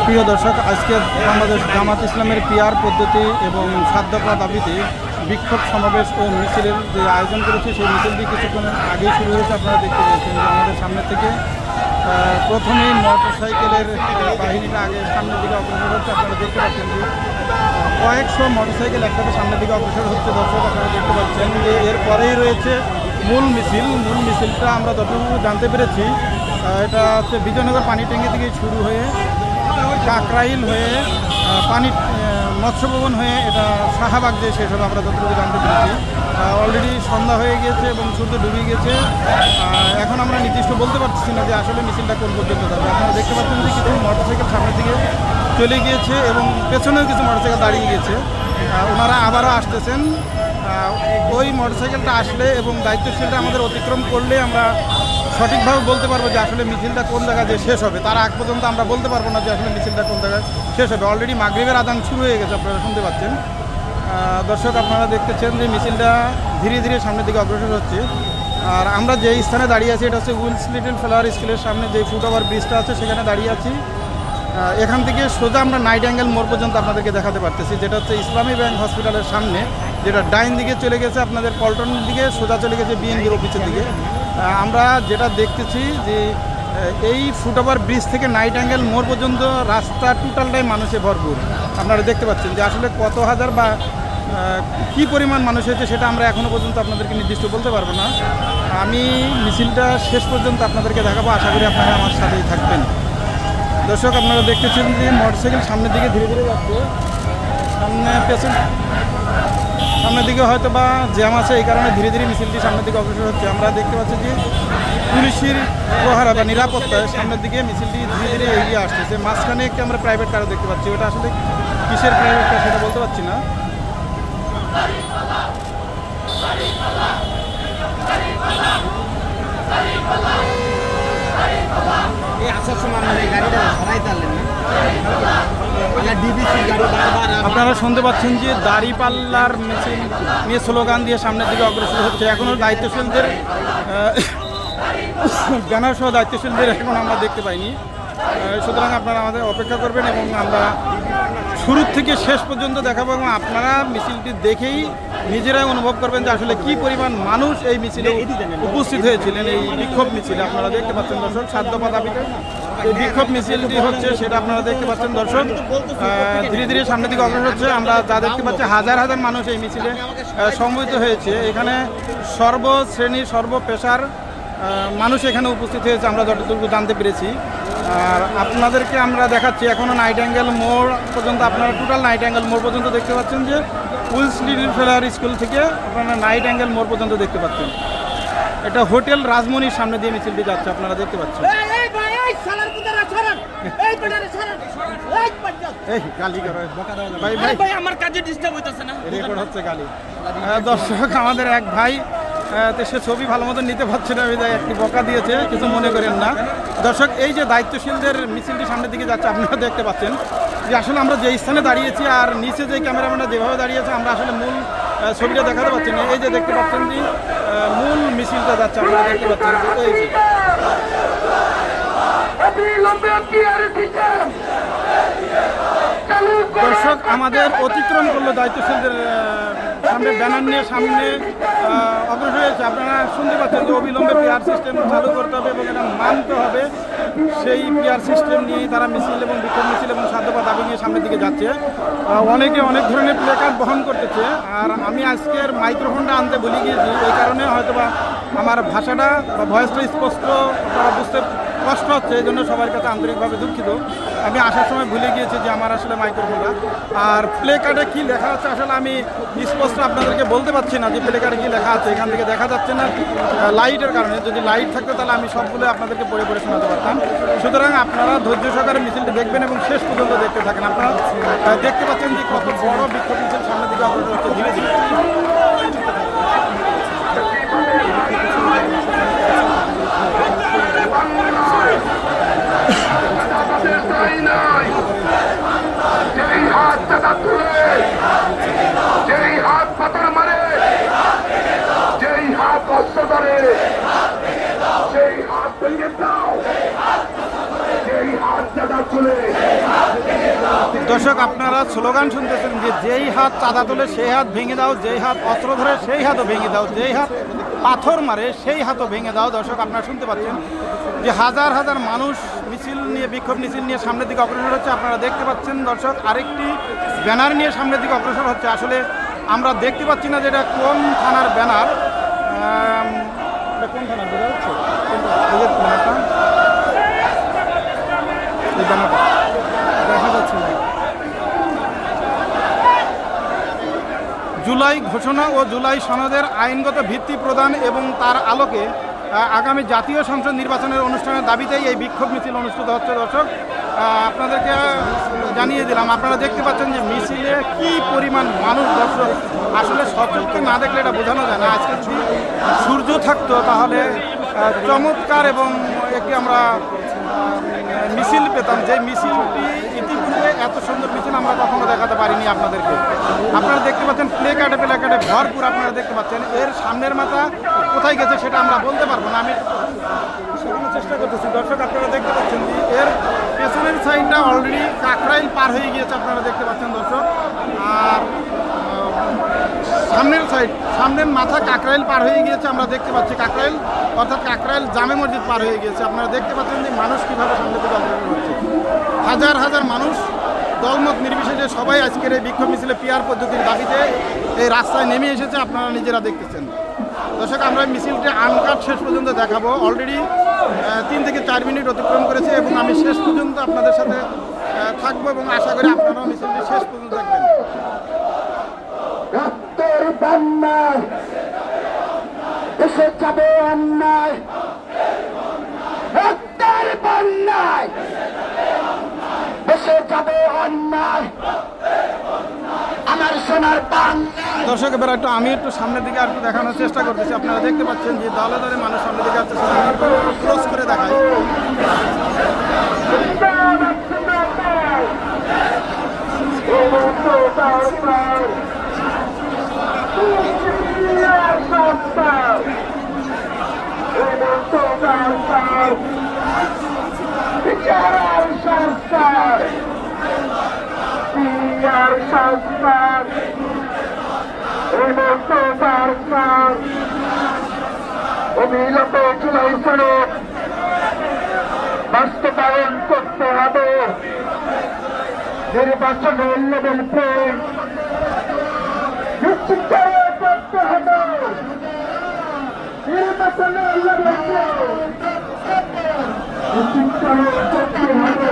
প্রিয় দর্শক, আজকে বাংলাদেশ জামাত ইসলামের পিআর পদ্ধতি এবং 7 দফা দাবিতে বিক্ষোভ সমাবেশ ও মিছিলের যে আয়োজন করেছে, সেই মিছিলটি কিছুক্ষণ আগেই শুরু হয়েছে। আপনারা দেখতে পেয়েছেন যে আমাদের সামনে থেকে প্রথমেই মোটরসাইকেলের বাহিনীটা আগে সামনের দিকে অগ্রসর হচ্ছে। আপনারা দেখতে পাচ্ছেন যে কয়েকশো মোটরসাইকেল একসাথে সামনের দিকে অগ্রসর হচ্ছে। দর্শক, আপনারা দেখতে পাচ্ছেন যে এরপরেই রয়েছে মূল মিছিলটা আমরা যতটুকু জানতে পেরেছি, এটা হচ্ছে বিজয়নগর পানি ট্যাঙ্কি থেকে শুরু হয়ে কাকরাইল হয়ে মৎস্য ভবন হয়ে এটা শাহবাগ দিয়ে শেষ হবে আমরা যতটুকু জানতে পেরেছি। অলরেডি সন্ধ্যা হয়ে গিয়েছে এবং সূর্য ডুবে গেছে। এখন আমরা নির্দিষ্ট বলতে পারছি না যে আসলে মিছিলটা কোন পর্যন্ত যাবে। আপনারা দেখতে পাচ্ছেন যে কিছু মোটরসাইকেল সামনের দিকে চলে গিয়েছে এবং পেছনেও কিছু মোটরসাইকেল দাঁড়িয়ে গিয়েছে। ওনারা আবারও আসতেছেন। ওই মোটরসাইকেলটা আসলে এবং দায়িত্বশীলটা আমাদের অতিক্রম করলে আমরা সঠিকভাবে বলতে পারবো যে আসলে মিছিলটা কোন জায়গায় যে শেষ হবে। তার আগ পর্যন্ত আমরা বলতে পারবো না যে আসলে মিছিলটা কোন জায়গায় শেষ হবে। অলরেডি মাগরিবের আজান শুরু হয়ে গেছে, আপনারা শুনতে পাচ্ছেন। দর্শক, আপনারা দেখতেছেন যে মিছিলটা ধীরে ধীরে সামনের দিকে অগ্রসর হচ্ছে। আর আমরা যে স্থানে দাঁড়িয়ে আছি এটা হচ্ছে উইলস লিটল ফ্লাওয়ার স্কুলের সামনে যে ফুটওভার ব্রিজটা আছে সেখানে দাঁড়িয়ে আছি। এখান থেকে সোজা আমরা নাইট অ্যাঙ্গেল মোড় পর্যন্ত আপনাদেরকে দেখাতে পারতেছি, যেটা হচ্ছে ইসলামী ব্যাংক হসপিটালের সামনে, যেটা ডাইন দিকে চলে গেছে আপনাদের পল্টনের দিকে, সোজা চলে গেছে বিএনপির অফিসের দিকে। আমরা যেটা দেখতেছি যে এই ফুটওভার ব্রিজ থেকে নাইট অ্যাঙ্গেল মোড় পর্যন্ত রাস্তা টোটালটাই মানুষে ভরপুর। আপনারা দেখতে পাচ্ছেন যে আসলে কত হাজার বা কী পরিমাণ মানুষ হয়েছে সেটা আমরা এখনও পর্যন্ত আপনাদেরকে নির্দিষ্ট বলতে পারবো না। আমি মিছিলটা শেষ পর্যন্ত আপনাদেরকে দেখাবো, আশা করি আপনারা আমার সাথেই থাকবেন। দর্শক, আপনারা দেখতেছেন যে মোটরসাইকেল সামনের দিকে ধীরে ধীরে যাচ্ছে। সামনের দিকে হয়তো বা জ্যাম আছে, এই কারণে ধীরে ধীরে মিছিলটি সামনের দিকে অগ্রসর হচ্ছে। আমরা দেখতে পাচ্ছি যে পুলিশের প্রহারা বা নিরাপত্তায় সামনের দিকে মিছিলটি ধীরে ধীরে এগিয়ে আসতেছে। মাঝখানে একটি আমরা প্রাইভেট কারও দেখতে পাচ্ছি, ওটা আসলে কিসের প্রাইভেট কার সেটা বলতে পারছি না। আপনারা শুনতে পাচ্ছেন যে দাড়িপাল্লার মিছিল নিয়ে স্লোগান দিয়ে সামনের দিকে অগ্রসর হচ্ছে। এখনও দায়িত্বশীলদের ব্যানার সহ দায়িত্বশীলদের এখন আমরা দেখতে পাইনি। সুতরাং আপনারা আমাদের অপেক্ষা করবেন এবং আমরা শুরু থেকে শেষ পর্যন্ত দেখাবো এবং আপনারা মিছিলটি দেখেই নিজেরাই অনুভব করবেন যে আসলে কি পরিমাণ মানুষ এই মিছিলে উপস্থিত হয়েছিলেন। এই বিক্ষোভ মিছিলে আপনারা দেখতে পাচ্ছেন দর্শক, 7 দফা দাবিতে এই বিক্ষোভ মিছিলটি হচ্ছে সেটা আপনারা দেখতে পাচ্ছেন দর্শক। ধীরে ধীরে সামনের দিকে অগ্রসর হচ্ছে। আমরা যা দেখতে পাচ্ছি হাজার হাজার মানুষ এই মিছিলে সমবেত হয়েছে। এখানে সর্বশ্রেণীর সর্বপেশার মানুষ এখানে উপস্থিত হয়েছে আমরা যতটুকু জানতে পেরেছি। আর আপনাদেরকে আমরা দেখাচ্ছি এখনও নাইট অ্যাঙ্গেল মোড় পর্যন্ত, আপনারা টোটাল নাইট অ্যাঙ্গেল মোড় পর্যন্ত দেখতে পাচ্ছেন যে উইলস লিটল ফ্লাওয়ার স্কুল থেকে আপনারা নাইট অ্যাঙ্গেল মোড় পর্যন্ত দেখতে পাচ্ছেন। এটা হোটেল রাজমণির সামনে দিয়ে মিছিলটি যাচ্ছে, আপনারা দেখতে পাচ্ছেন। দর্শক, আমাদের এক ভাই সে ছবি ভালো মতো নিতে পারছে না, একটি বকা দিয়েছে, কিছু মনে করেন না। দর্শক, এই যে দায়িত্বশীলদের মিছিলটি সামনের দিকে যাচ্ছে আপনারা দেখতে পাচ্ছেন যে আসলে আমরা যে স্থানে দাঁড়িয়েছি আর নিচে যে ক্যামেরাম্যানরা যেভাবে দাঁড়িয়েছে আমরা আসলে মূল ছবিটা দেখাতে পাচ্ছি না। এই যে দেখতে পাচ্ছেন যে মূল মিছিলটা যাচ্ছে, আপনারা দেখতে পাচ্ছেন যে এই যে দর্শক আমাদের অতিক্রম করলো দায়িত্বশীলদের সামনে ব্যানার নিয়ে সামনে অগ্রসর হয়েছে। আপনারা শুনতে পাচ্ছেন যে অবিলম্বে পিআর সিস্টেম চালু করতে হবে এবং এটা মানতে হবে। সেই পিআর সিস্টেম নিয়েই তারা মিছিল এবং বিক্ষোভ মিছিল এবং 7 দফা দাবি নিয়ে সামনের দিকে যাচ্ছে। অনেকে অনেক ধরনের প্লেকার্ড বহন করতেছে। আর আমি আজকের মাইক্রোফোনটা আনতে ভুলে গিয়েছি, এই কারণে হয়তো বা আমার ভাষাটা বা ভয়েসটা স্পষ্ট আপনারা বুঝতে কষ্ট হচ্ছে, এই জন্য সবার কাছে আন্তরিকভাবে দুঃখিত। আমি আসার সময় ভুলে গিয়েছি যে আমার আসলে মাইক্রোফোনটা আর প্লে কার্ডে কী লেখা আছে আসলে আমি স্পষ্ট আপনাদেরকে বলতে পারছি না যে প্লে কার্ডে কী লেখা আছে। এখান থেকে দেখা যাচ্ছে না লাইটের কারণে, যদি লাইট থাকতো তাহলে আমি সবগুলো আপনাদেরকে পড়ে পড়ে শোনাতে পারতাম। সুতরাং আপনারা ধৈর্য সহকারে মিছিলটি দেখবেন এবং শেষ পর্যন্ত দেখতে থাকেন। আপনারা দেখতে পাচ্ছেন যে কত বড় বিক্ষোভ মিছিল সামনের দিকে অগ্রসর হচ্ছে ধীরে ধীরে। সেই হাত ভেঙে দাও, সেই দর্শক, আপনারা স্লোগান শুনতেছেন যে যেই হাত চাঁদা তোলে সেই হাত ভেঙে দাও, যেই হাত অস্ত্র ধরে সেই হাতও ভেঙে দাও, যেই হাত পাথর মারে সেই হাতও ভেঙে দাও। দর্শক, আপনারা শুনতে পাচ্ছেন যে হাজার হাজার মানুষ মিছিল নিয়ে, বিক্ষোভ মিছিল নিয়ে সামনের দিকে অগ্রসর হচ্ছে। আপনারা দেখতে পাচ্ছেন দর্শক, আরেকটি ব্যানার নিয়ে সামনের দিকে অগ্রসর হচ্ছে। আসলে আমরা দেখতে পাচ্ছি না যে এটা কোন থানার ব্যানার, কোন থানার বোঝা যাচ্ছে এই ব্যানারটা দেখা যাচ্ছে না। জুলাই ঘোষণা ও জুলাই সনদের আইনগত ভিত্তি প্রদান এবং তার আলোকে আগামী জাতীয় সংসদ নির্বাচনের অনুষ্ঠানের দাবিতেই এই বিক্ষোভ মিছিল অনুষ্ঠিত হচ্ছে। দর্শক, আপনাদেরকে জানিয়ে দিলাম, আপনারা দেখতে পাচ্ছেন যে মিছিলে কি পরিমাণ মানুষ। দর্শক, আসলে সচক্ষে না দেখলে এটা বোঝানো যায় না। আজকে যদি সূর্য থাকতো তাহলে চমৎকার এবং একটি আমরা মিছিল পেতাম, যে মিছিলটি ইতিপূর্বে এত সুন্দর মিছিল আমরা কখনো দেখাতে পারিনি আপনাদেরকে। আপনারা দেখতে পাচ্ছেন প্লেকার্ডে ভরপুর, আপনারা দেখতে পাচ্ছেন। এর সামনের মাথা কোথায় গেছে সেটা আমরা বলতে পারবো না, আমি সেখানে চেষ্টা করতেছি। দর্শক, আপনারা দেখতে পাচ্ছেন যে এর পেছনের সাইডটা অলরেডি কাকরাইল পার হয়ে গিয়েছে, আপনারা দেখতে পাচ্ছেন দর্শক। আর সামনের মাথা কাকরাইল পার হয়ে গিয়েছে, আমরা দেখতে পাচ্ছি। কাকরাইল অর্থাৎ কাকরাইল জামে মসজিদ পার হয়ে গিয়েছে। আপনারা দেখতে পাচ্ছেন যে মানুষ কীভাবে সামনে থেকে অগ্রসর হচ্ছে। হাজার হাজার মানুষ দলমত নির্বিশেষে সবাই আজকের এই বিক্ষোভ মিছিলে পিআর পদ্ধতির দাবিতে এই রাস্তায় নেমে এসেছে, আপনারা নিজেরা দেখতেছেন। দর্শক, আমরা মিছিলটি আনকাট শেষ পর্যন্ত দেখাবো। অলরেডি 3 থেকে 4 মিনিট অতিক্রম করেছে এবং আমি শেষ পর্যন্ত আপনাদের সাথে থাকবো এবং আশা করি আপনারাও মিছিলটি শেষ পর্যন্ত দেখবেন। রক্তের বন্যায় এসে যাবে অন্যায়, রক্তের বন্যায় এসে যাবে অন্যায়, আমার সোনার বাংলায়। দর্শক, এবার আমি একটু সামনের দিকে আর একটু দেখানোর চেষ্টা করতেছি। আপনারা দেখতে পাচ্ছেন যে দলে দলে মানুষ সামনের দিকে আসছে। আমি ক্রস করে দেখাই। অবিলত জুলাই সনদ বাস্তবায়ন করতে হবে। নির্বাচনের লেভেল প্লে নিশ্চিত করতে হবে। নির্বাচনের লেভেল প্লে নিশ্চিত করতে হবে।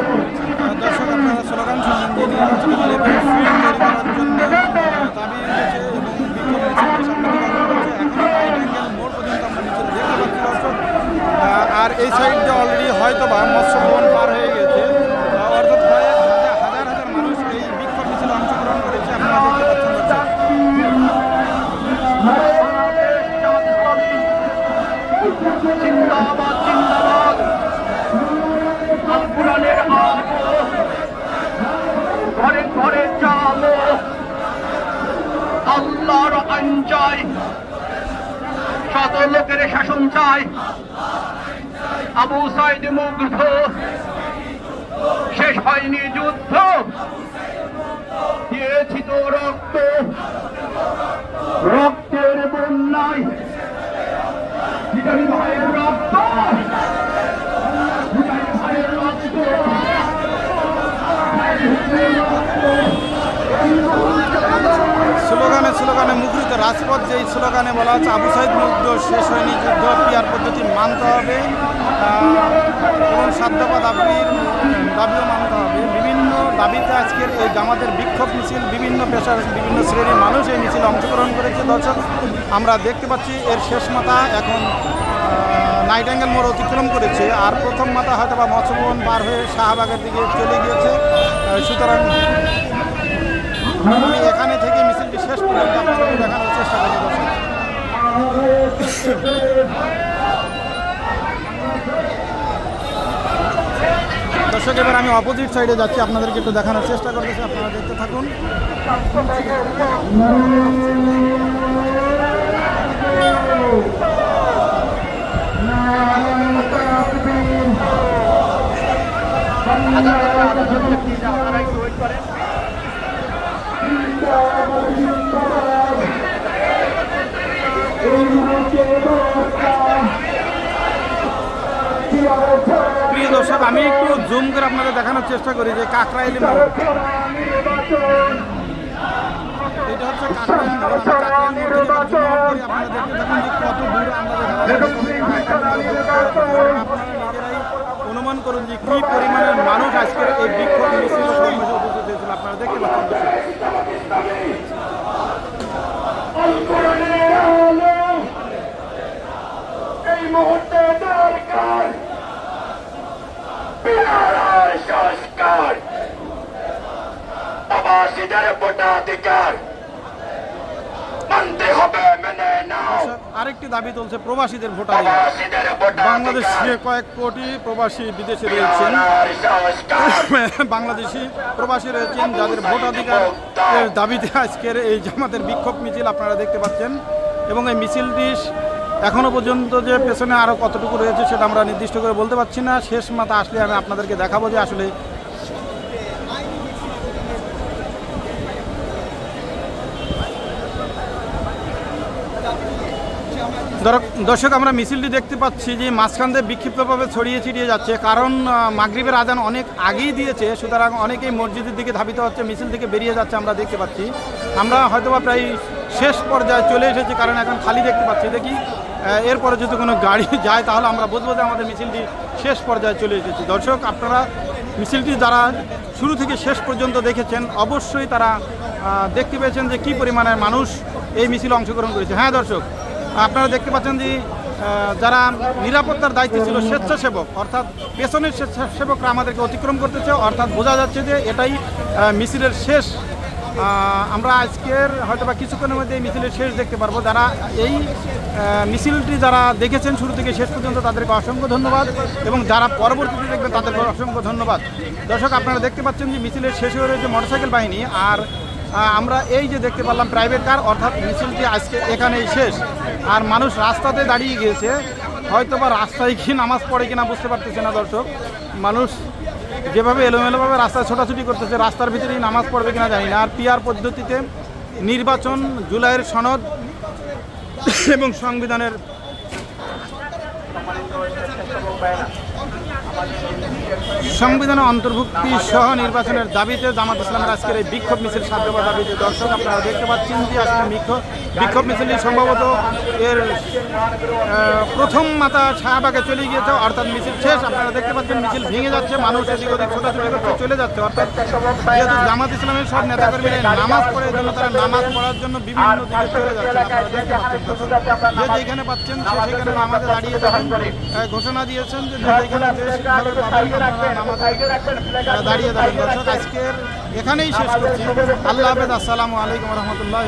দর্শক, আপনারা স্লোগান শুনলেন যে নির্বাচনের লেভেল ফিল্ড তৈরি করার জন্য দাবি উঠেছে এবং বিক্ষোভ মিছিলটি সামনে দিকে অগ্রসর হচ্ছে। এখনও নাইটিঙ্গেল মোড় পর্যন্ত আমরা মিছিল দেখতে পাচ্ছি দর্শক। আর এই সাইডে অলরেডি হয়তো বা মৎস্য ভবন পার হয়ে গেছে, অর্থাৎ হাজার হাজার মানুষ এই বিক্ষোভ মিছিলে অংশগ্রহণ করেছে, আপনারা দেখতে পাচ্ছেন দর্শক। জিন্দাবাদ জিন্দাবাদ, আলকুরআনের আলো ঘরে ঘরে চালো, আল্লাহর আইন চাই, শত লোকের শাসন চাই। আবু সাইদ মুগ্ধ, শেষ হয়নি যুদ্ধ, দিয়েছি তো রক্ত, রক্তের বন্যায় ভাইয়ের রক্ত, ভাইয়ের রক্ত। স্লোগানে মুখরিত রাজপথ, যেই স্লোগানে বলা হচ্ছে আবু সাইদ মুগ্ধ, শেষ হয়নি যুদ্ধ, পিআর পদ্ধতি মানতে হবে এবং সাধ্যপা দাবিও মানতে হবে। বিভিন্ন দাবিতে আজকের এই জামাতের বিক্ষোভ মিছিল, বিভিন্ন পেশার বিভিন্ন শ্রেণীর মানুষ এই মিছিলে অংশগ্রহণ করেছে। দর্শক, আমরা দেখতে পাচ্ছি এর শেষ মাথা এখন নাইটিঙ্গেল মোড় অতিক্রম করেছে, আর প্রথম মাথা হয়তো বা মৎস্যভবন পার হয়ে শাহবাগের দিকে চলে গিয়েছে। সুতরাং আমি এখানে থেকে মিছিলটি শেষ পর্যন্ত আপনাদের দেখানোর চেষ্টা করি দর্শক। দর্শক, এবার আমি অপোজিট সাইডে যাচ্ছি, আপনাদেরকে একটু দেখানোর চেষ্টা করতেছি, আপনারা দেখতে থাকুন। প্রিয় দর্শক, আমি একটু জুম করে আপনাদের দেখানোর চেষ্টা করি যে কাকরাইলি মোড়। এটা হচ্ছে কাকরাইলি মোড়। আমি কাকরাইলি মোড় থেকে এবার জুম আউট করি, আপনারা দেখতে থাকুন যে কত দূর আমরা আপনারা নিজেরাই অনুমান করুন যে কি পরিমাণের মানুষ আজকের এই বিক্ষোভ মিছিল সমাবেশে উপস্থিত হয়েছিল। আপনারা দেখতে পাচ্ছেন। এই মুহূর্তে দরকার বিহারের সংস্কার, প্রবাসীদের ভোটাধিকার মানতে হবে, মেনে নাও। আরেকটি দাবি তুলছে প্রবাসীদের ভোটাধিকার। বাংলাদেশে কয়েক কোটি প্রবাসী বিদেশে রয়েছেন, বাংলাদেশি প্রবাসী রয়েছেন যাদের ভোটাধিকার দাবিতে আজকের এই জামাতের বিক্ষোভ মিছিল আপনারা দেখতে পাচ্ছেন। এবং এই মিছিলটি এখনও পর্যন্ত যে পেছনে আরও কতটুকু রয়েছে সেটা আমরা নির্দিষ্ট করে বলতে পারছি না। শেষ মাথা আসলে আমি আপনাদেরকে দেখাবো যে আসলে দর্শক, আমরা মিছিলটি দেখতে পাচ্ছি যে মাঝখান দিয়ে বিক্ষিপ্তভাবে ছড়িয়ে ছিটিয়ে যাচ্ছে, কারণ মাগরিবের আজান অনেক আগেই দিয়েছে, সুতরাং অনেকেই মসজিদের দিকে ধাবিত হচ্ছে, মিছিল থেকে বেরিয়ে যাচ্ছে আমরা দেখতে পাচ্ছি। আমরা হয়তোবা প্রায় শেষ পর্যায়ে চলে এসেছি, কারণ এখন খালি দেখতে পাচ্ছি। দেখি এরপরে যদি কোনো গাড়ি যায় তাহলে আমরা বুঝবো যে আমাদের মিছিলটি শেষ পর্যায়ে চলে এসেছি। দর্শক, আপনারা মিছিলটি যারা শুরু থেকে শেষ পর্যন্ত দেখেছেন অবশ্যই তারা দেখতে পেয়েছেন যে কী পরিমাণে মানুষ এই মিছিলে অংশগ্রহণ করেছে। হ্যাঁ দর্শক, আপনারা দেখতে পাচ্ছেন যে যারা নিরাপত্তার দায়িত্বে ছিল স্বেচ্ছাসেবক, অর্থাৎ পেছনের স্বেচ্ছাসেবকরা আমাদেরকে অতিক্রম করতেছে, অর্থাৎ বোঝা যাচ্ছে যে এটাই মিছিলের শেষ। আমরা আজকের হয়তোবা কিছুক্ষণের মধ্যে এই মিছিলের শেষ দেখতে পারবো। যারা এই মিছিলটি যারা দেখেছেন শুরু থেকে শেষ পর্যন্ত তাদেরকে অসংখ্য ধন্যবাদ, এবং যারা পরবর্তীতে দেখবেন তাদেরকে অসংখ্য ধন্যবাদ। দর্শক, আপনারা দেখতে পাচ্ছেন যে মিছিলের শেষ হয়ে রয়েছে মোটরসাইকেল বাহিনী, আর আমরা এই যে দেখতে পারলাম প্রাইভেট কার, অর্থাৎ মিছিলটি আজকে এখানেই শেষ। আর মানুষ রাস্তাতে দাঁড়িয়ে গিয়েছে, হয়তোবা রাস্তায় কি নামাজ পড়ে কিনা বুঝতে পারতেছে না। দর্শক, মানুষ যেভাবে এলোমেলোভাবে রাস্তায় ছোটাছুটি করতেছে, রাস্তার ভিতরেই নামাজ পড়বে কিনা জানি না। আর পিআর পদ্ধতিতে নির্বাচন, জুলাইয়ের সনদ এবং সংবিধানের অন্তর্ভুক্তি সহ নির্বাচনের দাবিতে জামাত ইসলামের আজকের এই বিক্ষোভ মিছিল সাধ্যবার দাবিতে। দর্শক, আপনারা দেখতে পাচ্ছেন যে আসলে বিক্ষোভ মিছিলটি সম্ভবত এর প্রথম মাথা শাহবাগে চলে গিয়েছে, অর্থাৎ মিছিল শেষ। আপনারা দেখতে পাচ্ছেন মিছিল ভেঙে যাচ্ছে, মানুষ এদিক ওদিক ছোটাছুটি করতে চলে যাচ্ছে। অর্থাৎ যেহেতু জামাত ইসলামের সব নেতাকর্মীরা নামাজ পড়ে, জন্য তারা নামাজ পড়ার জন্য বিভিন্ন দিকে চলে যাচ্ছে। আপনারা দেখতে পাচ্ছেন, যে যেখানে পাচ্ছেন সেখানে নামাজে দাঁড়িয়ে যাবেন, ঘোষণা দিয়েছেন যে যেখানে দাঁড়িয়ে যাবেন। দর্শক, আজকের এখানেই শেষ করছি। আল্লাহ হাফেজ, আসসালামু আলাইকুম রহমতুল্লাহ।